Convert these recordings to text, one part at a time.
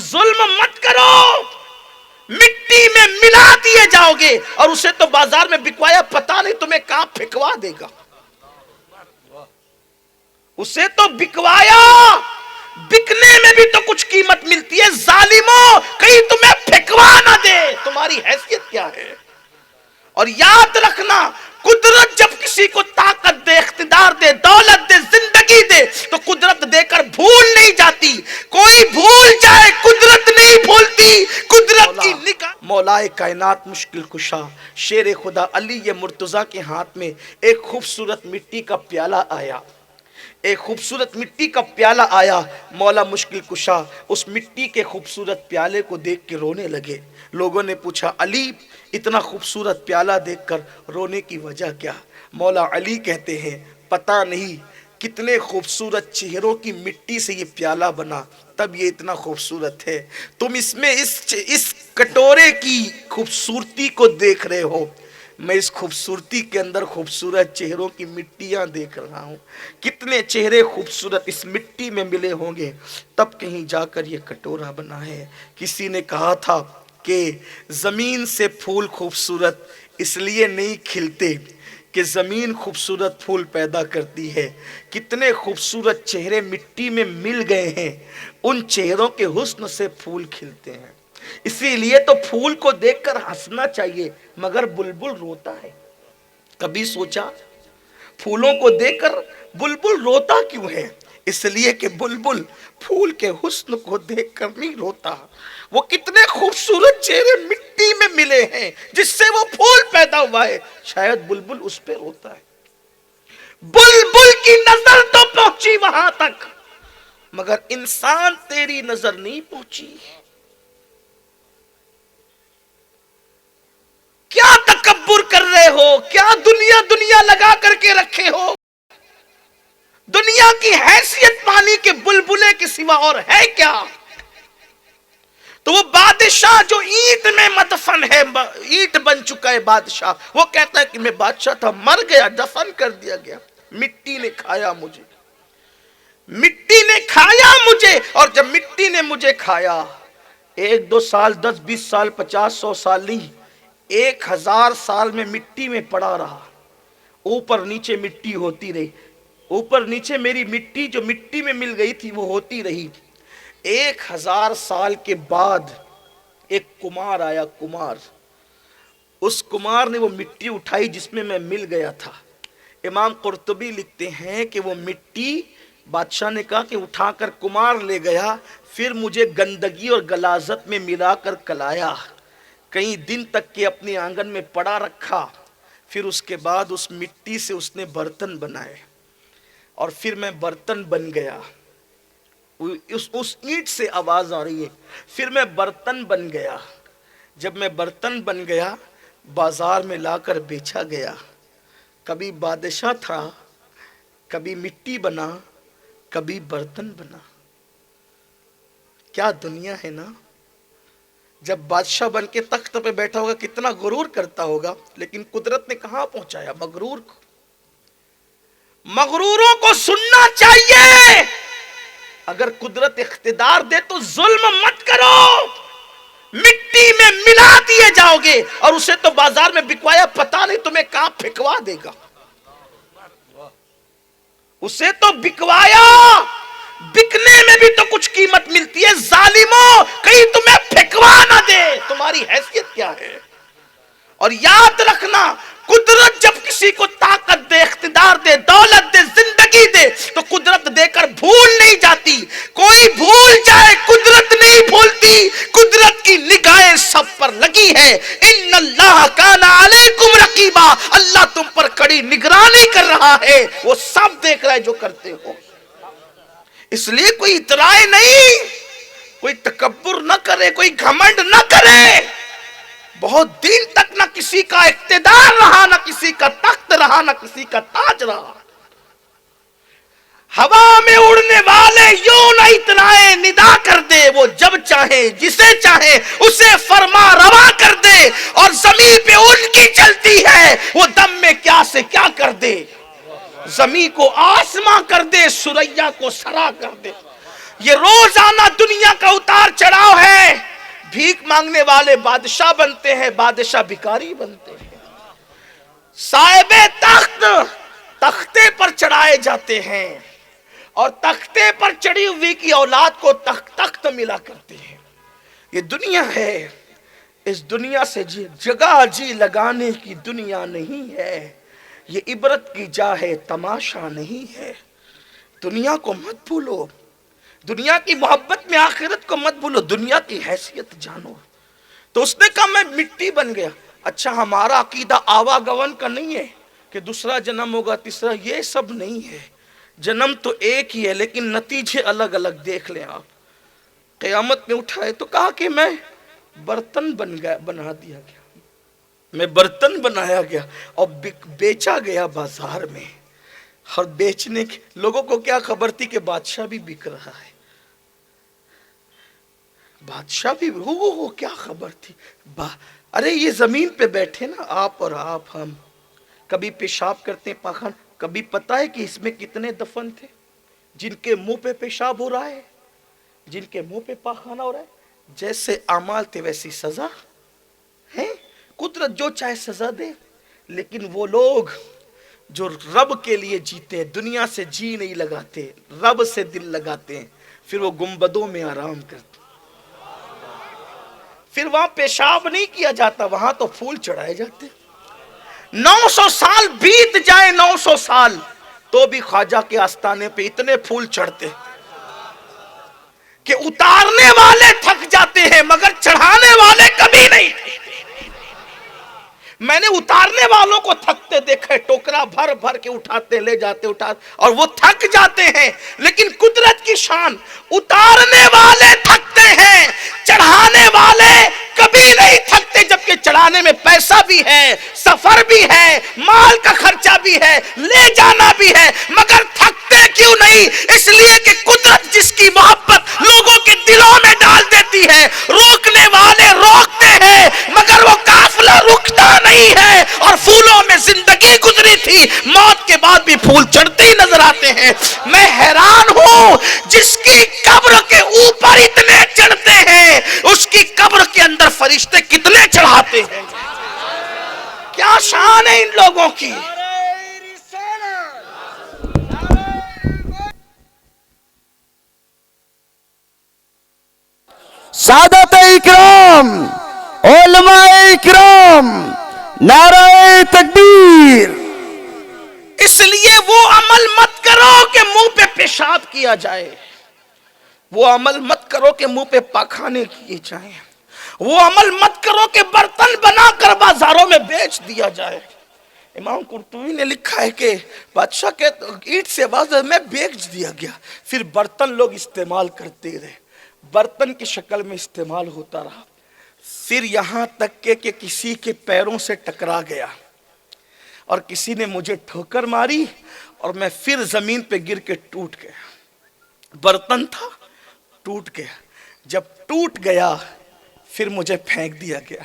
ظلم مت کرو، مٹی میں ملا دیے جاؤ گے، اور اسے تو بازار میں بکوایا پتہ نہیں تمہیں کہاں پھینکوا دے گا، اسے تو بکوایا، بکنے میں بھی تو کچھ قیمت ملتی ہے، ظالموں کہیں تمہیں پھینکوا نہ دے، تمہاری حیثیت کیا ہے؟ اور یاد رکھنا، قدرت جب کسی کو طاقت دے، اقتدار دے، دولت دے، زندگی دے، تو قدرت دے کر بھول نہیں جاتی، کوئی بھول جائے قدرت نہیں بھولتی، قدرت کی نگاہ۔ مولائے کائنات مشکل کشا شیر خدا علی مرتضیٰ کے ہاتھ میں ایک خوبصورت مٹی کا پیالہ آیا، ایک خوبصورت مٹی کا پیالہ آیا، مولا مشکل کشا اس مٹی کے خوبصورت پیالے کو دیکھ کے رونے لگے۔ لوگوں نے پوچھا علی اتنا خوبصورت پیالہ دیکھ کر رونے کی وجہ کیا؟ مولا علی کہتے ہیں پتہ نہیں کتنے خوبصورت چہروں کی مٹی سے یہ پیالہ بنا، تب یہ اتنا خوبصورت ہے، تم اس میں اس کٹورے کی خوبصورتی کو دیکھ رہے ہو، میں اس خوبصورتی کے اندر خوبصورت چہروں کی مٹیاں دیکھ رہا ہوں، کتنے چہرے خوبصورت اس مٹی میں ملے ہوں گے تب کہیں جا کر یہ کٹورا بنا ہے۔ کسی نے کہا تھا کہ زمین سے پھول خوبصورت اس لیے نہیں کھلتے کہ زمین خوبصورت پھول پیدا کرتی ہے، کتنے خوبصورت چہرے مٹی میں مل گئے ہیں، ان چہروں کے حسن سے پھول کھلتے ہیں، اسی لیے تو پھول کو دیکھ کر ہنسنا چاہیے مگر بلبل روتا ہے۔ کبھی سوچا پھولوں کو دیکھ کر بلبل روتا کیوں ہے؟ اس لیے کہ بلبل پھول کے حسن کو دیکھ کر نہیں روتا، وہ کتنے خوبصورت چہرے مٹی میں ملے ہیں جس سے وہ پھول پیدا ہوا ہے، شاید بلبل اس پہ روتا ہے۔ بلبل کی نظر تو پہنچی وہاں تک مگر انسان تیری نظر نہیں پہنچی۔ کیا تکبر کر رہے ہو؟ کیا دنیا دنیا لگا کر کے رکھے ہو؟ دنیا کی حیثیت پانی کے بلبلے کے سوا اور ہے کیا؟ تو وہ بادشاہ جو اینٹ میں مدفن ہے، اینٹ بن چکا ہے بادشاہ، وہ کہتا ہے کہ میں بادشاہ تھا، مر گیا، دفن کر دیا گیا، مٹی نے کھایا مجھے، مٹی نے کھایا مجھے، اور جب مٹی نے مجھے کھایا 1-2 سال 10-20 سال 50-100 سال نہیں، 1000 سال میں مٹی میں پڑا رہا، اوپر نیچے مٹی ہوتی رہی، اوپر نیچے میری مٹی جو مٹی میں مل گئی تھی وہ ہوتی رہی۔ 1000 سال کے بعد ایک کمار آیا، کمار، اس کمار نے وہ مٹی اٹھائی جس میں میں مل گیا تھا۔ امام قرطبی لکھتے ہیں کہ وہ مٹی بادشاہ نے کہا کہ اٹھا کر کمار لے گیا، پھر مجھے گندگی اور غلاظت میں ملا کر کلایا، کئی دن تک کہ اپنے آنگن میں پڑا رکھا، پھر اس کے بعد اس مٹی سے اس نے برتن بنائے، اور پھر میں برتن بن گیا، اس اینٹ سے آواز آ رہی ہے، پھر میں برتن بن گیا، جب میں برتن بن گیا بازار میں لا کر بیچا گیا، کبھی بادشاہ تھا، کبھی مٹی بنا، کبھی برتن بنا۔ کیا دنیا ہے نا، جب بادشاہ بن کے تخت پہ بیٹھا ہوگا کتنا غرور کرتا ہوگا، لیکن قدرت نے کہاں پہنچایا مغرور کو۔ مغروروں کو سننا چاہیے، اگر قدرت اقتدار دے تو ظلم مت کرو، مٹی میں ملا دیے جاؤ گے، اور اسے تو بازار میں بکوایا پتہ نہیں تمہیں کہاں پھینکوا دے گا، اسے تو بکوایا، بکنے میں بھی تو کچھ قیمت ملتی ہے، ظالموں کہیں تمہیں پھینکوا نہ دے، تمہاری حیثیت کیا ہے؟ اور یاد رکھنا، قدرت جب کسی کو طاقت دے، اقتدار دے، دولت دے، زندگی دے، تو قدرت دے کر بھول نہیں جاتی، کوئی بھول جائے قدرت نہیں بھولتی، قدرت کی نگاہیں سب پر لگی ہے۔ ان اللہ کان علیکم رقیبا، اللہ تم پر کڑی نگرانی کر رہا ہے، وہ سب دیکھ رہا ہے جو کرتے ہو، اس لیے کوئی اترائے نہیں، کوئی تکبر نہ کرے، کوئی گھمنڈ نہ کرے۔ بہت دن تک نہ کسی کا اقتدار رہا، نہ کسی کا تخت رہا، نہ کسی کا تاج رہا، ہوا میں اڑنے والے یوں نہ اترائے، ندا کر دے وہ جب چاہے جسے چاہے اسے فرما روا کر دے، اور زمین پہ ان کی چلتی ہے وہ دم میں کیا سے کیا کر دے، زمین کو آسماں کر دے، سریا کو سرا کر دے۔ یہ روزانہ دنیا کا اتار چڑھاؤ ہے. بھیک مانگنے والے بادشاہ بنتے ہیں, بادشاہ بھکاری بنتے ہیں. صاحب تخت تختے پر چڑھائے جاتے ہیں اور تختے پر چڑھی ہوئی کی اولاد کو تخت ملا کرتے ہیں. یہ دنیا ہے, اس دنیا سے جگہ جی لگانے کی دنیا نہیں ہے. یہ عبرت کی جا ہے, تماشا نہیں ہے. دنیا کو مت بھولو, دنیا کی محبت میں آخرت کو مت بھولو, دنیا کی حیثیت جانو. تو اس نے کہا میں مٹی بن گیا. اچھا, ہمارا عقیدہ آواگون کا نہیں ہے کہ دوسرا جنم ہوگا, تیسرا, یہ سب نہیں ہے. جنم تو ایک ہی ہے لیکن نتیجے الگ الگ. دیکھ لیں آپ, قیامت میں اٹھائے تو کہا کہ میں برتن بنا دیا گیا, میں برتن بنایا گیا اور بیچا گیا بازار میں. اور بیچنے کے لوگوں کو کیا خبر تھی کہ بادشاہ بھی بک رہا ہے. بادشاہ بھی وہ کیا خبر تھی. ارے یہ زمین پہ بیٹھے نا آپ اور آپ, ہم کبھی پیشاب کرتے ہیں پاخان, کبھی پتا ہے کہ اس میں کتنے دفن تھے جن کے منہ پہ پیشاب ہو رہا ہے, جن کے منہ پہ پاخانہ ہو رہا ہے. جیسے اعمال تھے ویسی سزا ہے. قدرت جو چاہے سزا دے, لیکن وہ لوگ جو رب کے لیے جیتے, دنیا سے جی نہیں لگاتے, رب سے دل لگاتے ہیں, پھر وہ گنبدوں میں آرام کرتے. پھر وہاں پیشاب نہیں کیا جاتا, وہاں تو پھول چڑھائے جاتے. 900 سال بیت جائے, 900 سال, تو بھی خواجہ کے آستانے پہ اتنے پھول چڑھتے کہ اتارنے والے تھک جاتے ہیں مگر چڑھانے والے کبھی نہیں. میں نے اتارنے والوں کو تھکتے دیکھے, ٹوکرا بھر بھر کے اٹھاتے لے جاتے اور وہ تھک جاتے ہیں. لیکن قدرت کی شان, اتارنے والے تھکتے ہیں, چڑھانے والے کبھی نہیں تھکتے. جبکہ چڑھانے میں پیسہ بھی ہے, سفر بھی ہے, مال کا خرچہ بھی ہے, لے جانا بھی ہے, مگر تھکتے کیوں نہیں؟ اس لیے کہ قدرت جس کی محبت لوگوں کے دلوں میں ڈال دیتی ہے, روکنے والے روکتے ہیں مگر وہ قافلہ رکتا نہیں ہے. اور پھولوں میں زندگی گزری تھی, موت کے بعد بھی پھول چڑھتے ہی نظر آتے ہیں. میں حیران ہوں, جس کی قبر کے اوپر اتنے چڑھتے ہیں, اس کی قبر کے اندر فرشتے کتنے چڑھاتے ہیں. کیا شان ہے ان لوگوں کی. سادات اکرام, علماء اکرام, نعرہ تکبیر. اس لیے وہ عمل مت کرو کہ منہ پہ پیشاب کیا جائے, وہ عمل مت کرو کہ منہ پہ پاخانے کیے جائیں, وہ عمل مت کرو کہ برتن بنا کر بازاروں میں بیچ دیا جائے. امام قرطبی نے لکھا ہے کہ بادشاہ کے اینٹ سے بازار میں بیچ دیا گیا. پھر برتن لوگ استعمال کرتے رہے, برتن کی شکل میں استعمال ہوتا رہا. پھر یہاں تک کہ کسی کے پیروں سے ٹکرا گیا اور کسی نے مجھے ٹھوکر ماری اور میں پھر زمین پہ گر کے ٹوٹ گیا. برتن تھا, ٹوٹ گیا. جب ٹوٹ گیا پھر مجھے پھینک دیا گیا.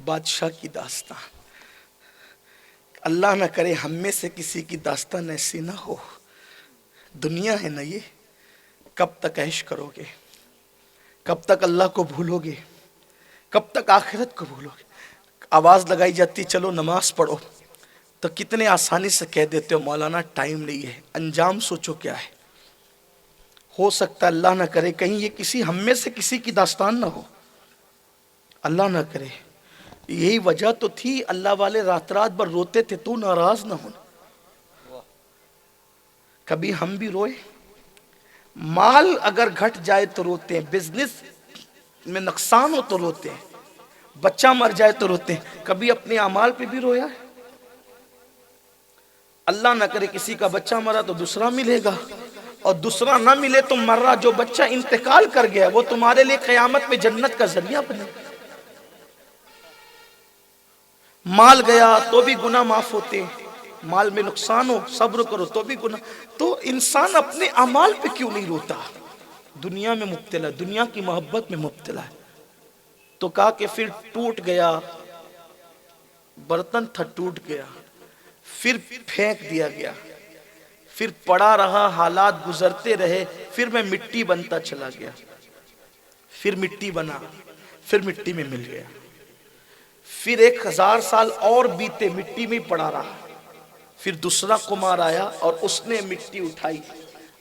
بادشاہ کی داستان, اللہ نہ کرے ہم میں سے کسی کی داستان ایسی نہ ہو. دنیا ہے نا یہ, کب تک عیش کرو گے, کب تک اللہ کو بھولو گے, کب تک آخرت کو بھولو گے. آواز لگائی جاتی چلو نماز پڑھو, تو کتنے آسانی سے کہہ دیتے ہو مولانا ٹائم نہیں ہے. انجام سوچو کیا ہے. ہو سکتا ہے اللہ نہ کرے کہیں یہ کسی ہم میں سے کسی کی داستان نہ ہو, اللہ نہ کرے. یہی وجہ تو تھی اللہ والے رات رات بھر روتے تھے تو ناراض نہ ہونا. کبھی ہم بھی روئے, مال اگر گھٹ جائے تو روتے ہیں, بزنس میں نقصان ہو تو روتے ہیں, بچہ مر جائے تو روتے ہیں. کبھی اپنے اعمال پہ بھی رویا ہے. اللہ نہ کرے کسی کا بچہ مرا تو دوسرا ملے گا, اور دوسرا نہ ملے تو مر رہا جو بچہ انتقال کر گیا وہ تمہارے لیے قیامت میں جنت کا ذریعہ بنے. مال گیا تو بھی گناہ معاف ہوتے ہیں, مال میں نقصان ہو صبر کرو تو بھی گناہ. تو انسان اپنے اعمال پہ کیوں نہیں روتا؟ دنیا میں مبتلا, دنیا کی محبت میں مبتلا ہے. تو کہا کہ پھر ٹوٹ گیا, برتن تھا ٹوٹ گیا, پھر پھینک دیا گیا, پھر پڑا رہا، حالات گزرتے رہے، پھر میں مٹی بنتا چلا گیا، پھر مٹی بنا، پھر مٹی میں مل گیا، پھر 1000 سال اور بیتے مٹی میں پڑا رہا، پھر دوسرا کمار آیا اور اس نے مٹی اٹھائی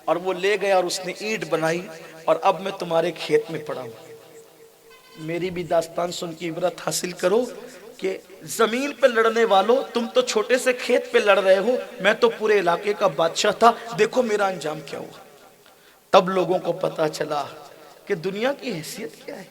اور وہ لے گیا اور اس نے اینٹ بنائی، اور اب میں تمہارے کھیت میں پڑا ہوں۔ میری بھی داستان سن کے عبرت حاصل کرو کہ زمین پہ لڑنے والوں، تم تو چھوٹے سے کھیت پہ لڑ رہے ہو، میں تو پورے علاقے کا بادشاہ تھا، دیکھو میرا انجام کیا ہوا۔ تب لوگوں کو پتا چلا کہ دنیا کی حیثیت کیا ہے۔